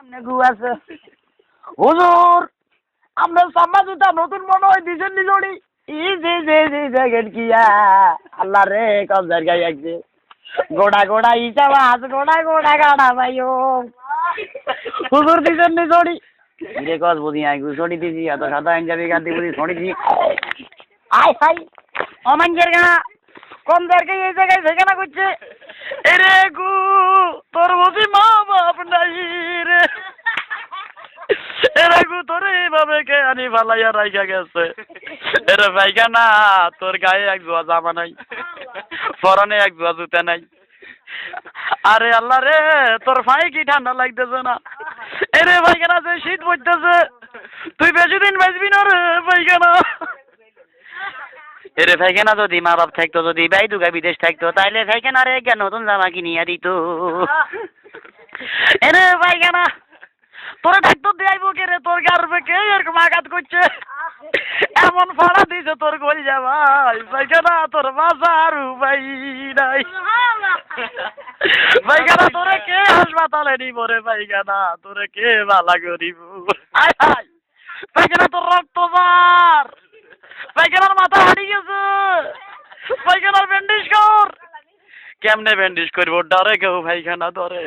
সামনে গু আছে হুজুর আমরা সাম্মা জুতা নতুন মনে হয় দিছেন নিজড়ি ই যে দেখেন কি আল্লাহ রে কব জায়গায় একছে গোড়া গোড়া ইচাবা আজ গোড়া গোড়া গাড়া ভাইও হুজুর দিছেন নিজড়ি রে কস বুঝি আই গুছড়ি দিছি এত সাদা আঞ্জাবি গান্তি বুঝি ছড়িছি আয় হাই অমাঞ্জের গা কোন জায়গায় এই জায়গায় সেখানে করছে এরে গু তোর বুঝি মা বাপ নাই রে এরে গু তোর এইভাবে কে আনি ফালাইয়া রাইখা গেছে এরে ভাইগা না তোর গায়ে এক জোয়া জামা নাই পরনে এক জোয়া জুতা নাই আরে আল্লাহ রে তোর ভাই কি ঠান্ডা লাগতেছে না এরে ভাইগানা যে শীত পড়তেছে তুই বেশি দিন বাঁচবি না রে ভাইগানা এরে ভাইগানা যদি মা বাপ থাকতো যদি ভাই দুগা বিদেশ থাকতো তাইলে ভাইগানা রে কেন নতুন জামা কিনিয়া দিত এরে ভাইগানা তোরা ডাক্তার দেয়াইবো কে রে তোর গার্বে কে এরকম আঘাত করছে এমন ফাড়া দিছে তোর গোল যাবাই ভাইগানা তোর বাজার ভাই নাই ভাইগানা তোরে কে হাসপাতালে নিব রে ভাইগানা তোরে কে বালা করিব আয় হায় ভাইগানা তোর রক্ত বার ভাইগানার মাথা হারিয়ে গেছে ভাইগানার ব্যান্ডেজ কর কেমনে ব্যান্ডেজ করবো ডরে কেউ ভাইখানা ধরে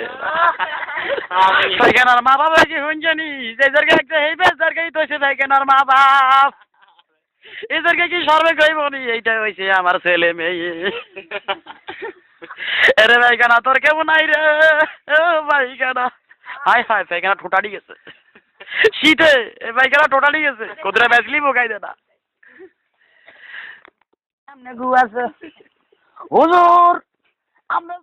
ভাইখানার মা বাবা কি শুনছনি যেদেরকে একটা এই বেজারকেই তো সে ভাইখানার মা বাপ এদেরকে কি সর্বে কইব নি এইটাই হইছে আমার ছেলে মেয়ে এরে ভাইখানা তোর কেমন নাই রে ও ভাইখানা হাই হাই ভাইখানা ঠোঁটাড়ি গেছে শীতে এই ভাইখানা ঠোঁটাড়ি গেছে কোদরা বেসলি বোকাই দে না সামনে গু আছে হুজুর আমরা